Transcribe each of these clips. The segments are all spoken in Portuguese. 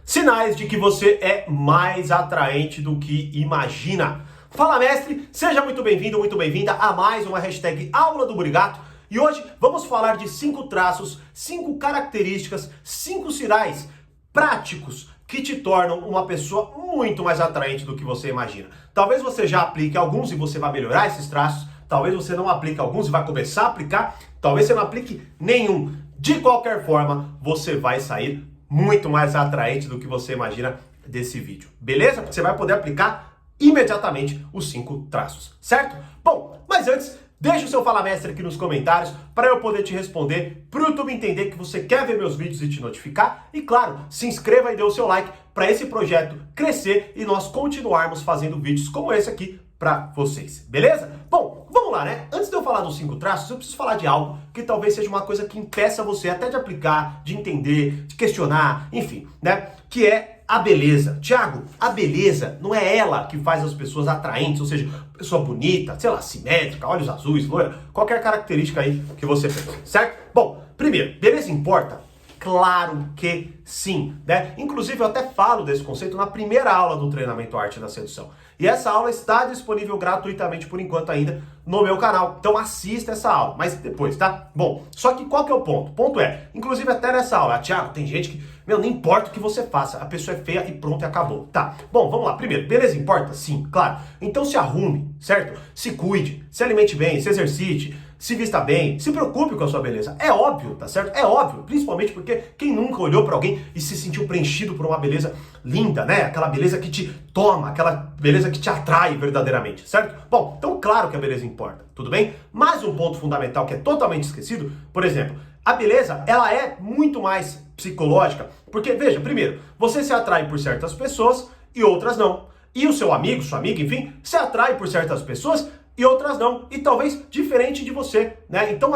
Sinais de que você é mais atraente do que imagina. Fala, mestre! Seja muito bem-vindo, muito bem-vinda a mais uma hashtag Aula do Burigato. E hoje vamos falar de 5 traços, 5 características, 5 sinais práticos que te tornam uma pessoa muito mais atraente do que você imagina. Talvez você já aplique alguns e você vai melhorar esses traços. Talvez você não aplique alguns e vai começar a aplicar. Talvez você não aplique nenhum. De qualquer forma, você vai sair muito mais atraente do que você imagina desse vídeo. Beleza? Você vai poder aplicar imediatamente os 5 traços, certo? Bom, mas antes, deixa o seu Fala Mestre aqui nos comentários para eu poder te responder, para o YouTube entender que você quer ver meus vídeos e te notificar. E claro, se inscreva e dê o seu like para esse projeto crescer e nós continuarmos fazendo vídeos como esse aqui para vocês, beleza? Bom, vamos lá, né? Antes de eu falar dos 5 traços, eu preciso falar de algo que talvez seja uma coisa que impeça você até de aplicar, de entender, de questionar, enfim, né? Que é a beleza. Tiago, a beleza não é ela que faz as pessoas atraentes, ou seja, pessoa bonita, sei lá, simétrica, olhos azuis, loira, qualquer característica aí que você pensa, certo? Bom, primeiro, beleza importa? Claro que sim, né? Inclusive eu até falo desse conceito na primeira aula do treinamento Arte da Sedução. E essa aula está disponível gratuitamente por enquanto ainda no meu canal. Então assista essa aula, mas depois, tá? Bom, só que qual que é o ponto? O ponto é, inclusive até nessa aula, Thiago, tem gente que, não importa o que você faça, a pessoa é feia e pronto, e acabou. Tá, bom, vamos lá. Primeiro, beleza importa? Sim, claro. Então se arrume, certo? Se cuide, se alimente bem, se exercite, se vista bem, se preocupe com a sua beleza. É óbvio, tá certo? É óbvio, principalmente porque quem nunca olhou pra alguém e se sentiu preenchido por uma beleza linda, né? Aquela beleza que te toma, aquela beleza que te atrai verdadeiramente, certo? Bom, então claro que a beleza importa, tudo bem? Mas um ponto fundamental que é totalmente esquecido, por exemplo, a beleza, ela é muito mais psicológica, porque, veja, primeiro, você se atrai por certas pessoas e outras não. E o seu amigo, sua amiga, enfim, se atrai por certas pessoas e outras não, e talvez diferente de você, né? Então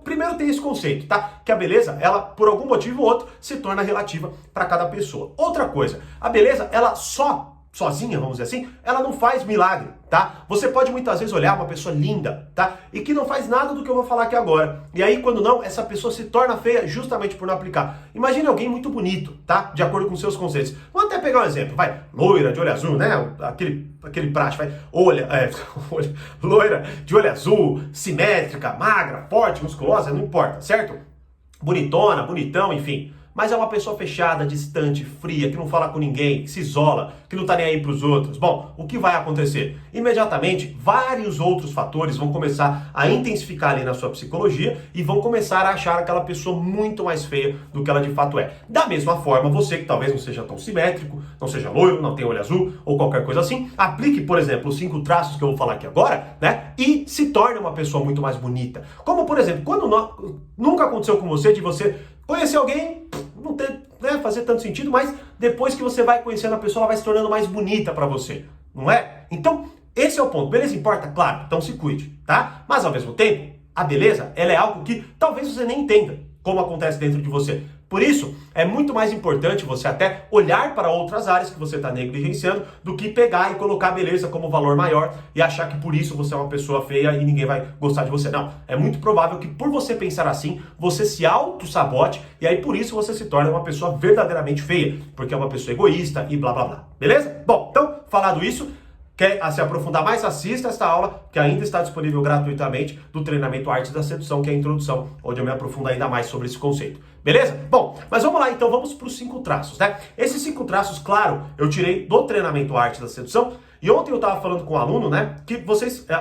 primeiro tem esse conceito, tá? Que a beleza, ela por algum motivo ou outro se torna relativa para cada pessoa. Outra coisa, a beleza, ela sozinha, vamos dizer assim, ela não faz milagre, tá? Você pode muitas vezes olhar uma pessoa linda, tá? E que não faz nada do que eu vou falar aqui agora. E aí, quando não, essa pessoa se torna feia justamente por não aplicar. Imagine alguém muito bonito, tá? De acordo com seus conceitos. Vamos até pegar um exemplo, vai. Loira, de olho azul, né? Aquele praxe, vai. Loira, de olho azul, simétrica, magra, forte, musculosa, não importa, certo? Bonitona, bonitão, enfim. Mas é uma pessoa fechada, distante, fria, que não fala com ninguém, que se isola, que não tá nem aí pros outros. Bom, o que vai acontecer? Imediatamente, vários outros fatores vão começar a intensificar ali na sua psicologia e vão começar a achar aquela pessoa muito mais feia do que ela de fato é. Da mesma forma, você que talvez não seja tão simétrico, não seja loiro, não tenha olho azul ou qualquer coisa assim, aplique, por exemplo, os 5 traços que eu vou falar aqui agora, né? E se torne uma pessoa muito mais bonita. Como, por exemplo, quando nunca aconteceu com você de você conhecer alguém, não ter, né, fazer tanto sentido, mas depois que você vai conhecendo a pessoa, ela vai se tornando mais bonita pra você, não é? Então, esse é o ponto. Beleza importa? Claro, então se cuide, tá? Mas ao mesmo tempo, a beleza, ela é algo que talvez você nem entenda como acontece dentro de você. Por isso, é muito mais importante você até olhar para outras áreas que você está negligenciando do que pegar e colocar a beleza como valor maior e achar que por isso você é uma pessoa feia e ninguém vai gostar de você. Não, é muito provável que por você pensar assim, você se auto-sabote e aí por isso você se torna uma pessoa verdadeiramente feia, porque é uma pessoa egoísta e blá blá blá. Beleza? Bom, então, falado isso, quer se aprofundar mais? Assista esta aula, que ainda está disponível gratuitamente, do treinamento Arte da Sedução, que é a introdução, onde eu me aprofundo ainda mais sobre esse conceito. Beleza? Bom, mas vamos lá, então vamos para os 5 traços, né? Esses 5 traços, claro, eu tirei do treinamento Arte da Sedução, e ontem eu estava falando com um aluno, né, que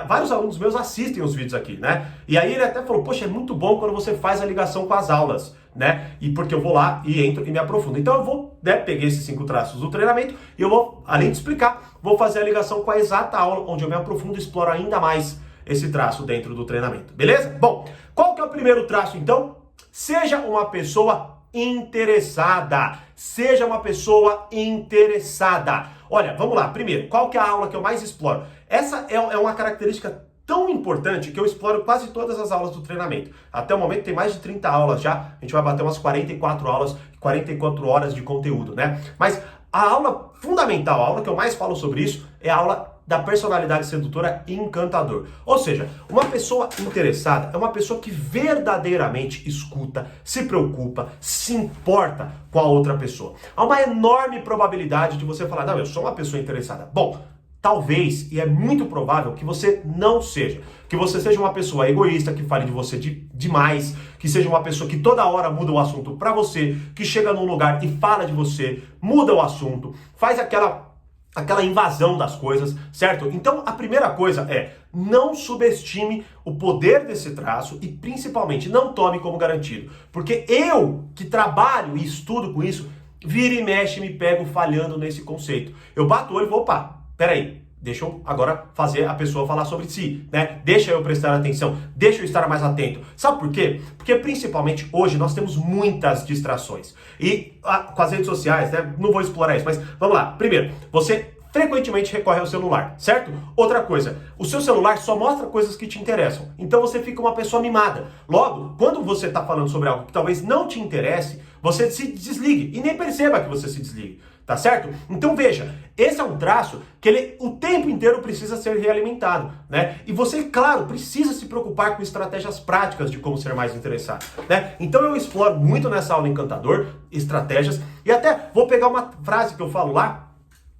vários alunos meus assistem os vídeos aqui, né? E aí ele até falou, poxa, é muito bom quando você faz a ligação com as aulas, né? E porque eu vou lá e entro e me aprofundo. Então eu vou, né, peguei esses 5 traços do treinamento e eu vou, além de explicar, vou fazer a ligação com a exata aula, onde eu me aprofundo e exploro ainda mais esse traço dentro do treinamento, beleza? Bom, qual que é o primeiro traço, então? Seja uma pessoa interessada. Seja uma pessoa interessada. Olha, vamos lá. Primeiro, qual que é a aula que eu mais exploro? Essa é uma característica tão importante que eu exploro quase todas as aulas do treinamento. Até o momento tem mais de 30 aulas já. A gente vai bater umas 44 aulas, 44 horas de conteúdo, né? Mas a aula fundamental, a aula que eu mais falo sobre isso, é a aula da personalidade sedutora e encantador. Ou seja, uma pessoa interessada é uma pessoa que verdadeiramente escuta, se preocupa, se importa com a outra pessoa. Há uma enorme probabilidade de você falar, não, eu sou uma pessoa interessada. Bom, talvez, e é muito provável, que você não seja. Que você seja uma pessoa egoísta, que fale de você demais, que seja uma pessoa que toda hora muda o assunto pra você, que chega num lugar e fala de você, muda o assunto, faz aquela invasão das coisas, certo? Então, a primeira coisa é, não subestime o poder desse traço e, principalmente, não tome como garantido. Porque eu, que trabalho e estudo com isso, vira e mexe me pego falhando nesse conceito. Eu bato o olho e vou, opa, peraí, deixa eu agora fazer a pessoa falar sobre si, né? Deixa eu prestar atenção, deixa eu estar mais atento. Sabe por quê? Porque principalmente hoje nós temos muitas distrações. E com as redes sociais, né? Não vou explorar isso, mas vamos lá. Primeiro, você frequentemente recorre ao celular, certo? Outra coisa, o seu celular só mostra coisas que te interessam. Então você fica uma pessoa mimada. Logo, quando você está falando sobre algo que talvez não te interesse, você se desligue e nem perceba que você se desligue. Tá certo? Então veja, esse é um traço que ele o tempo inteiro precisa ser realimentado, né? E você, claro, precisa se preocupar com estratégias práticas de como ser mais interessado, né? Então eu exploro muito nessa aula Encantador, estratégias, e até vou pegar uma frase que eu falo lá,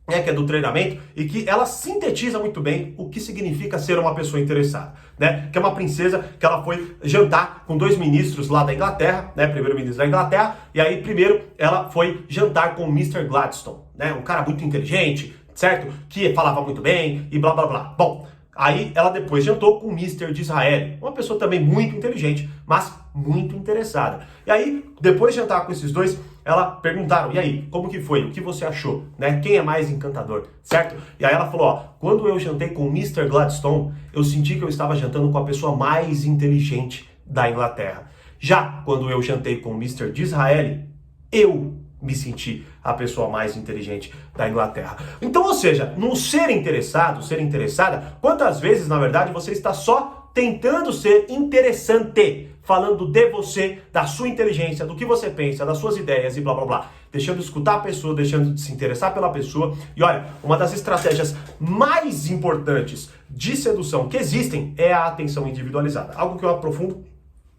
que é do treinamento, e que ela sintetiza muito bem o que significa ser uma pessoa interessada, né? Que é uma princesa que ela foi jantar com 2 ministros lá da Inglaterra, né? Primeiro-ministro da Inglaterra, e aí primeiro ela foi jantar com o Mr. Gladstone, né? Um cara muito inteligente, certo? Que falava muito bem e blá blá blá. Bom, aí ela depois jantou com o Mr. de Israel, uma pessoa também muito inteligente, mas muito interessada. E aí, depois de jantar com esses dois, ela perguntaram, e aí, como que foi? O que você achou? Né? Quem é mais encantador? Certo? E aí ela falou, ó, quando eu jantei com o Mr. Gladstone, eu senti que eu estava jantando com a pessoa mais inteligente da Inglaterra. Já quando eu jantei com o Mr. Disraeli, eu me senti a pessoa mais inteligente da Inglaterra. Então, ou seja, no ser interessado, ser interessada, quantas vezes, na verdade, você está só tentando ser interessante, falando de você, da sua inteligência, do que você pensa, das suas ideias e blá blá blá. Deixando de escutar a pessoa, deixando de se interessar pela pessoa. E olha, uma das estratégias mais importantes de sedução que existem é a atenção individualizada. Algo que eu aprofundo,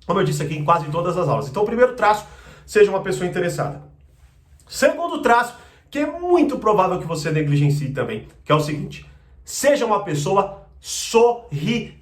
como eu disse aqui, em quase todas as aulas. Então, o primeiro traço, seja uma pessoa interessada. Segundo traço, que é muito provável que você negligencie também, que é o seguinte: seja uma pessoa sorridente.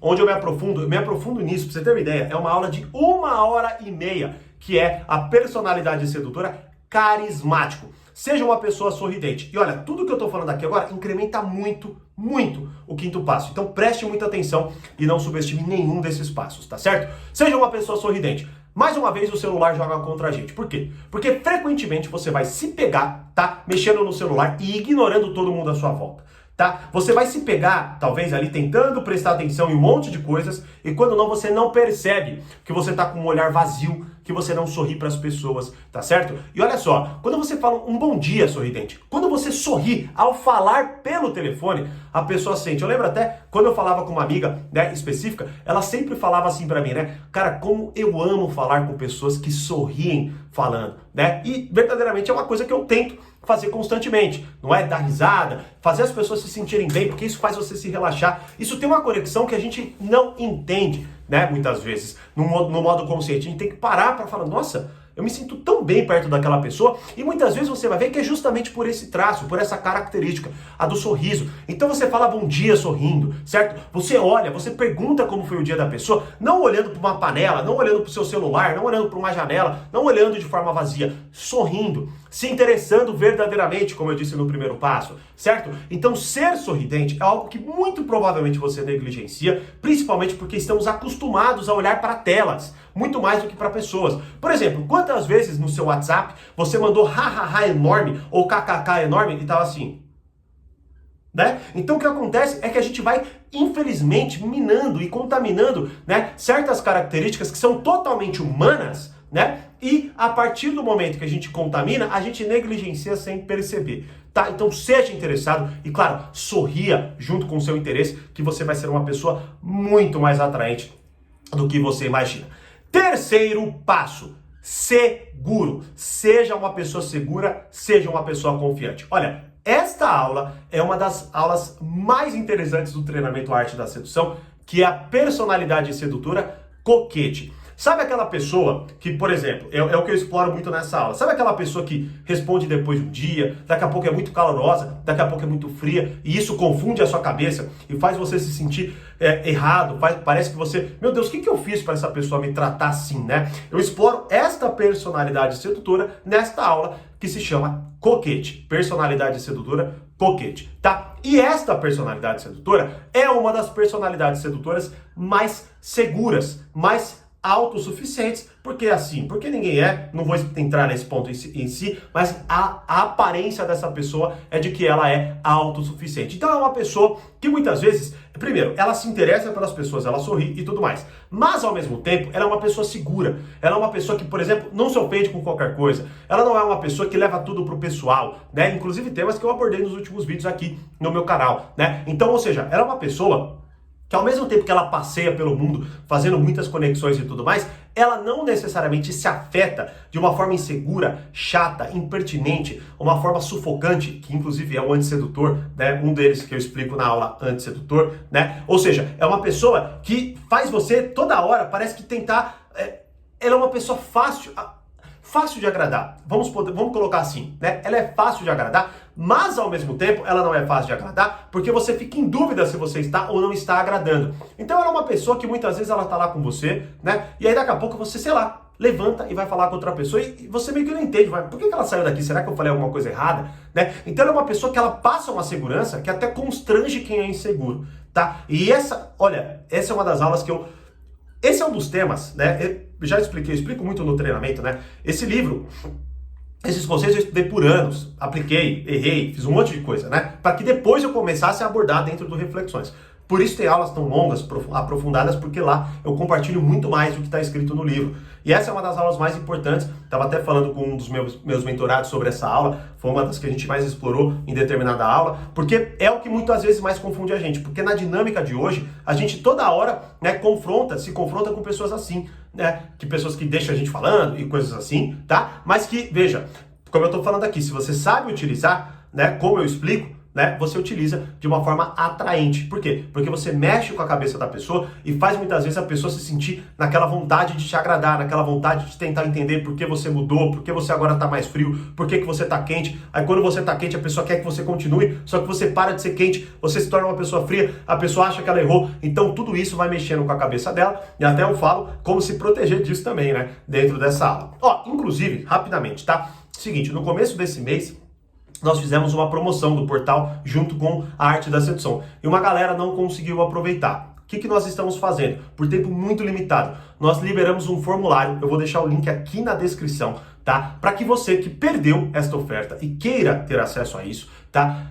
Onde eu me aprofundo nisso, pra você ter uma ideia, é uma aula de 1h30, que é a personalidade sedutora carismático. Seja uma pessoa sorridente. E olha, tudo que eu tô falando aqui agora incrementa muito, muito o quinto passo. Então preste muita atenção e não subestime nenhum desses passos, tá certo? Seja uma pessoa sorridente. Mais uma vez o celular joga contra a gente. Por quê? Porque frequentemente você vai se pegar, tá? Mexendo no celular e ignorando todo mundo à sua volta. Tá? Você vai se pegar, talvez ali tentando prestar atenção em um monte de coisas, e quando não, você não percebe que você tá com um olhar vazio, que você não sorri para as pessoas, tá certo? E olha só, quando você fala um bom dia sorridente, quando você sorri ao falar pelo telefone, a pessoa sente. Eu lembro até quando eu falava com uma amiga, né, específica, ela sempre falava assim para mim, né? Cara, como eu amo falar com pessoas que sorriem falando, né? E verdadeiramente é uma coisa que eu tento fazer constantemente, não é? Dar risada, fazer as pessoas se sentirem bem, porque isso faz você se relaxar. Isso tem uma conexão que a gente não entende, né? Muitas vezes, no modo consciente. A gente tem que parar para falar, nossa, eu me sinto tão bem perto daquela pessoa, e muitas vezes você vai ver que é justamente por esse traço, por essa característica, a do sorriso. Então você fala bom dia sorrindo, certo? Você olha, você pergunta como foi o dia da pessoa, não olhando para uma panela, não olhando para o seu celular, não olhando para uma janela, não olhando de forma vazia, sorrindo, se interessando verdadeiramente, como eu disse no primeiro passo, certo? Então ser sorridente é algo que muito provavelmente você negligencia, principalmente porque estamos acostumados a olhar para telas, muito mais do que para pessoas. Por exemplo, quantas vezes no seu WhatsApp você mandou hahaha enorme ou kkk enorme e tava assim, né? Então o que acontece é que a gente vai, infelizmente, minando e contaminando, né, certas características que são totalmente humanas, né? E a partir do momento que a gente contamina, a gente negligencia sem perceber, tá? Então seja interessado e, claro, sorria junto com o seu interesse, que você vai ser uma pessoa muito mais atraente do que você imagina. Terceiro passo: seguro. Seja uma pessoa segura, seja uma pessoa confiante. Olha, esta aula é uma das aulas mais interessantes do treinamento Arte da Sedução, que é a personalidade sedutora coquete. Sabe aquela pessoa que, por exemplo, é o que eu exploro muito nessa aula. Sabe aquela pessoa que responde depois de um dia, daqui a pouco é muito calorosa, daqui a pouco é muito fria, e isso confunde a sua cabeça e faz você se sentir errado, parece que você, meu Deus, o que eu fiz para essa pessoa me tratar assim, né? Eu exploro esta personalidade sedutora nesta aula que se chama coquete. Personalidade sedutora coquete, tá? E esta personalidade sedutora é uma das personalidades sedutoras mais seguras, mais autossuficientes, porque assim, porque ninguém não vou entrar nesse ponto em si, mas a aparência dessa pessoa é de que ela é autossuficiente. Então é uma pessoa que muitas vezes, primeiro, ela se interessa pelas pessoas, ela sorri e tudo mais, mas ao mesmo tempo, ela é uma pessoa segura, ela é uma pessoa que, por exemplo, não se ofende com qualquer coisa, ela não é uma pessoa que leva tudo pro pessoal, né, inclusive temas que eu abordei nos últimos vídeos aqui no meu canal, né, então, ou seja, ela é uma pessoa que ao mesmo tempo que ela passeia pelo mundo fazendo muitas conexões e tudo mais, ela não necessariamente se afeta de uma forma insegura, chata, impertinente, uma forma sufocante, que inclusive é o antissedutor, né? Um deles que eu explico na aula antissedutor, né? Ou seja, é uma pessoa que faz você toda hora, parece que tentar... ela é uma pessoa fácil de agradar, vamos colocar assim, né? Ela é fácil de agradar, mas ao mesmo tempo ela não é fácil de agradar, porque você fica em dúvida se você está ou não está agradando. Então ela é uma pessoa que muitas vezes ela tá lá com você, né? E aí daqui a pouco você, sei lá, levanta e vai falar com outra pessoa e você meio que não entende, por que ela saiu daqui? Será que eu falei alguma coisa errada? Né? Então ela é uma pessoa que ela passa uma segurança que até constrange quem é inseguro, tá? E essa é uma das aulas que esse é um dos temas, né? Eu já expliquei, eu explico muito no treinamento, né? Esse livro, esses conceitos eu estudei por anos, apliquei, errei, fiz um monte de coisa, né? Para que depois eu começasse a abordar dentro do Reflexões. Por isso tem aulas tão longas, aprofundadas, porque lá eu compartilho muito mais do que está escrito no livro. E essa é uma das aulas mais importantes. Estava até falando com um dos meus mentorados sobre essa aula. Foi uma das que a gente mais explorou em determinada aula, porque é o que muitas vezes mais confunde a gente. Porque na dinâmica de hoje, a gente toda hora, né, se confronta com pessoas assim, né? Que pessoas que deixam a gente falando e coisas assim, tá? Mas que, veja, como eu estou falando aqui, se você sabe utilizar, né, como eu explico, né, você utiliza de uma forma atraente. Por quê? Porque você mexe com a cabeça da pessoa e faz muitas vezes a pessoa se sentir naquela vontade de te agradar, naquela vontade de tentar entender por que você mudou, por que você agora está mais frio, por que você está quente. Aí quando você está quente, a pessoa quer que você continue, só que você para de ser quente, você se torna uma pessoa fria, a pessoa acha que ela errou. Então tudo isso vai mexendo com a cabeça dela e até eu falo como se proteger disso também, né, dentro dessa aula. Ó, inclusive, rapidamente, tá? Seguinte, no começo desse mês, nós fizemos uma promoção do portal junto com a Arte da Sedução. E uma galera não conseguiu aproveitar. O que nós estamos fazendo? Por tempo muito limitado, nós liberamos um formulário, eu vou deixar o link aqui na descrição, tá? Para que você que perdeu esta oferta e queira ter acesso a isso, tá?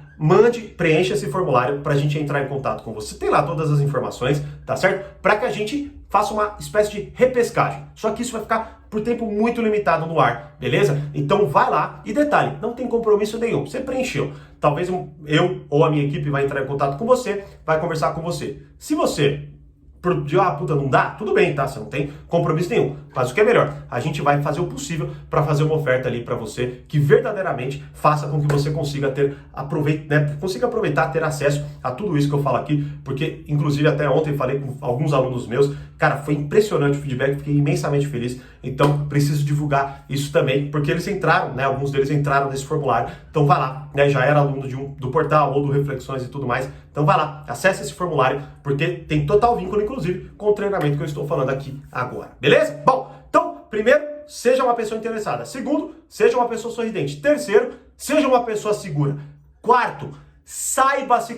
Preencha esse formulário para a gente entrar em contato com você. Tem lá todas as informações, tá certo? Para que a gente faça uma espécie de repescagem. Só que isso vai ficar por tempo muito limitado no ar, beleza? Então vai lá e detalhe, não tem compromisso nenhum. Você preencheu. Talvez eu ou a minha equipe vai entrar em contato com você, vai conversar com você. Se você não dá, tudo bem, tá? Você não tem compromisso nenhum. Mas o que é melhor? A gente vai fazer o possível para fazer uma oferta ali para você que verdadeiramente faça com que você consiga aproveitar, ter acesso a tudo isso que eu falo aqui, porque inclusive até ontem falei com alguns alunos meus, cara, foi impressionante o feedback, fiquei imensamente feliz. Então preciso divulgar isso também, porque eles entraram, né? Alguns deles entraram nesse formulário. Então vai lá, né? Já era aluno do portal ou do Reflexões e tudo mais. Então vai lá, acesse esse formulário, porque tem total vínculo, inclusive, com o treinamento que eu estou falando aqui agora. Beleza? Bom, então, primeiro, seja uma pessoa interessada. Segundo, seja uma pessoa sorridente. Terceiro, seja uma pessoa segura. Quarto, saiba se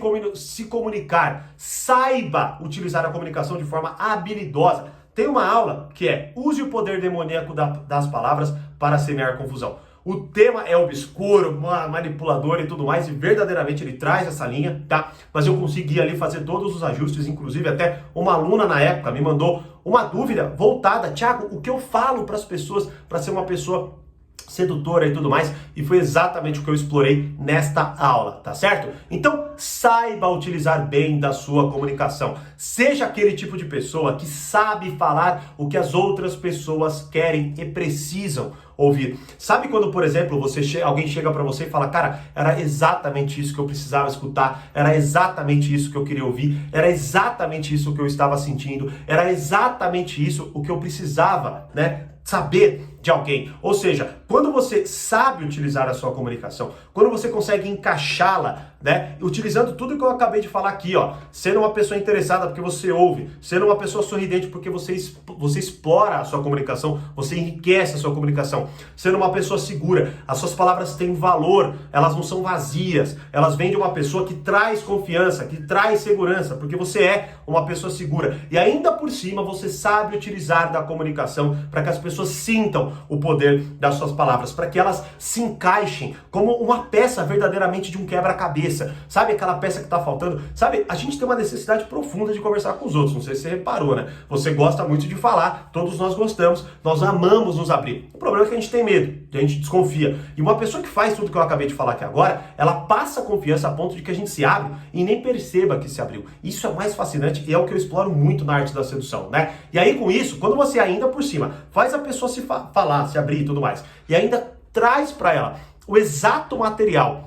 comunicar. Saiba utilizar a comunicação de forma habilidosa. Tem uma aula que é use o poder demoníaco das palavras para semear confusão. O tema é obscuro, manipulador e tudo mais, e verdadeiramente ele traz essa linha, tá? Mas eu consegui ali fazer todos os ajustes, inclusive até uma aluna na época me mandou uma dúvida voltada, Thiago, o que eu falo para as pessoas para ser uma pessoa sedutora e tudo mais, e foi exatamente o que eu explorei nesta aula, tá certo? Então, saiba utilizar bem da sua comunicação. Seja aquele tipo de pessoa que sabe falar o que as outras pessoas querem e precisam ouvir. Sabe quando, por exemplo, alguém chega pra você e fala, cara, era exatamente isso que eu precisava escutar, era exatamente isso que eu queria ouvir, era exatamente isso que eu estava sentindo, era exatamente isso o que eu precisava, né? Saber de alguém. Ou seja, quando você sabe utilizar a sua comunicação, quando você consegue encaixá-la, né, utilizando tudo que eu acabei de falar aqui, ó, sendo uma pessoa interessada porque você ouve, sendo uma pessoa sorridente porque você explora a sua comunicação, você enriquece a sua comunicação, sendo uma pessoa segura, as suas palavras têm valor, elas não são vazias, elas vêm de uma pessoa que traz confiança, que traz segurança, porque você é uma pessoa segura. E ainda por cima, você sabe utilizar da comunicação para que as pessoas sintam o poder das suas palavras, para que elas se encaixem como uma peça verdadeiramente de um quebra-cabeça. Sabe aquela peça que está faltando? Sabe, a gente tem uma necessidade profunda de conversar com os outros, não sei se você reparou, né? Você gosta muito de falar, todos nós gostamos, nós amamos nos abrir. O problema é que a gente tem medo, a gente desconfia. E uma pessoa que faz tudo que eu acabei de falar aqui agora, ela passa confiança a ponto de que a gente se abre e nem perceba que se abriu. Isso é mais fascinante e é o que eu exploro muito na arte da sedução, né? E aí com isso, quando você ainda por cima faz a pessoa se falar, se abrir e tudo mais, e ainda traz para ela o exato material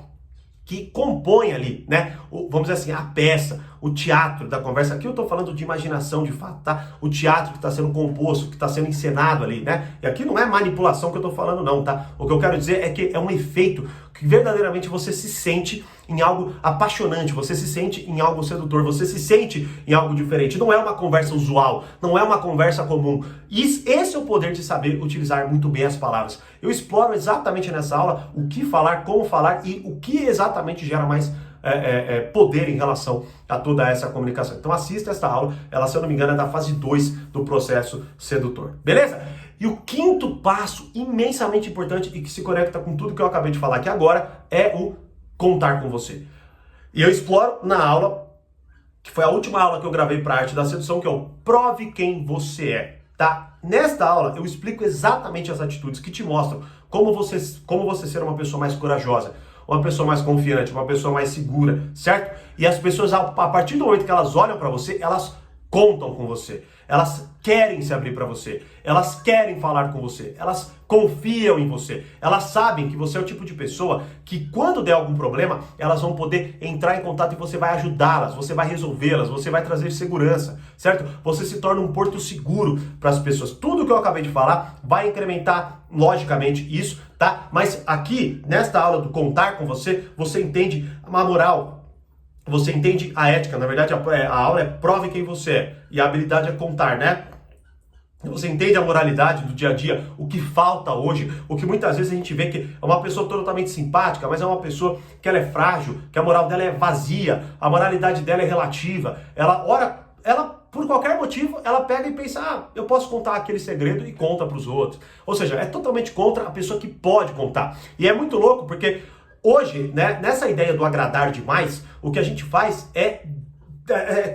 que compõe ali, né? Vamos dizer assim, a peça, o teatro da conversa. Aqui eu tô falando de imaginação de fato, tá? O teatro que está sendo composto, que está sendo encenado ali, né? E aqui não é manipulação que eu tô falando não, tá? O que eu quero dizer é que é um efeito que verdadeiramente você se sente em algo apaixonante, você se sente em algo sedutor, você se sente em algo diferente. Não é uma conversa usual, não é uma conversa comum. Esse é o poder de saber utilizar muito bem as palavras. Eu exploro exatamente nessa aula o que falar, como falar e o que exatamente gera mais poder em relação a toda essa comunicação. Então assista essa aula, ela, se eu não me engano, é da fase 2 do processo sedutor. Beleza? E o quinto passo, imensamente importante e que se conecta com tudo que eu acabei de falar aqui agora, é o contar com você. E eu exploro na aula, que foi a última aula que eu gravei para a arte da sedução, que é o Prove Quem Você É, tá? Nesta aula eu explico exatamente as atitudes que te mostram como você ser uma pessoa mais corajosa, uma pessoa mais confiante, uma pessoa mais segura, certo? E as pessoas, a partir do momento que elas olham para você, elas contam com você, elas querem se abrir para você, elas querem falar com você, elas confiam em você, elas sabem que você é o tipo de pessoa que quando der algum problema, elas vão poder entrar em contato e você vai ajudá-las, você vai resolvê-las, você vai trazer segurança, certo? Você se torna um porto seguro para as pessoas. Tudo que eu acabei de falar vai incrementar, logicamente, isso, tá? Mas aqui, nesta aula do contar com você, você entende uma moral, você entende a ética. Na verdade, a aula é prove quem você é e a habilidade é contar, né? Você entende a moralidade do dia a dia, o que falta hoje, o que muitas vezes a gente vê que é uma pessoa totalmente simpática, mas é uma pessoa que ela é frágil, que a moral dela é vazia, a moralidade dela é relativa. Ela por qualquer motivo, ela pega e pensa, eu posso contar aquele segredo e conta para os outros. Ou seja, é totalmente contra a pessoa que pode contar. E é muito louco porque hoje, né, nessa ideia do agradar demais, o que a gente faz é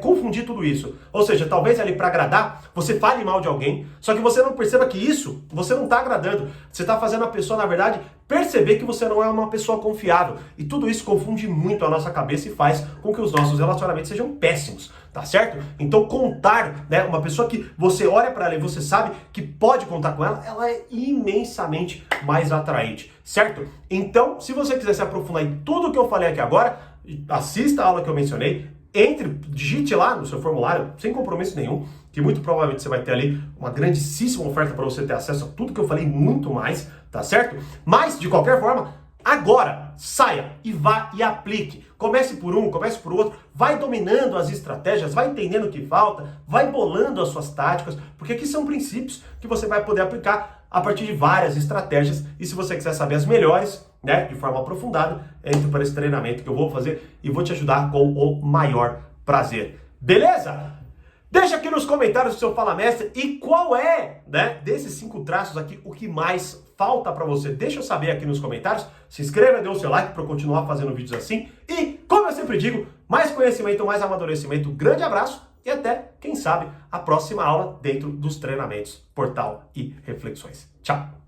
confundir tudo isso. Ou seja, talvez ali para agradar, você fale mal de alguém, só que você não perceba que isso, você não está agradando. Você está fazendo a pessoa, na verdade, perceber que você não é uma pessoa confiável. E tudo isso confunde muito a nossa cabeça e faz com que os nossos relacionamentos sejam péssimos, tá certo? Então contar, né, uma pessoa que você olha para ela e você sabe que pode contar com ela, ela é imensamente mais atraente, certo? Então, se você quiser se aprofundar em tudo que eu falei aqui agora, assista a aula que eu mencionei, digite lá no seu formulário, sem compromisso nenhum, que muito provavelmente você vai ter ali uma grandíssima oferta para você ter acesso a tudo que eu falei, muito mais, tá certo? Mas, de qualquer forma, agora, saia e vá e aplique. Comece por um, comece por outro, vai dominando as estratégias, vai entendendo o que falta, vai bolando as suas táticas, porque aqui são princípios que você vai poder aplicar a partir de várias estratégias. E se você quiser saber as melhores, né, de forma aprofundada, entre para esse treinamento que eu vou fazer e vou te ajudar com o maior prazer. Beleza? Deixa aqui nos comentários o seu Fala Mestre e qual é, né, desses 5 traços aqui, o que mais falta para você. Deixa eu saber aqui nos comentários. Se inscreva, dê o seu like para eu continuar fazendo vídeos assim. E, como eu sempre digo, mais conhecimento, mais amadurecimento. Grande abraço e até, quem sabe, a próxima aula dentro dos treinamentos Portal e Reflexões. Tchau!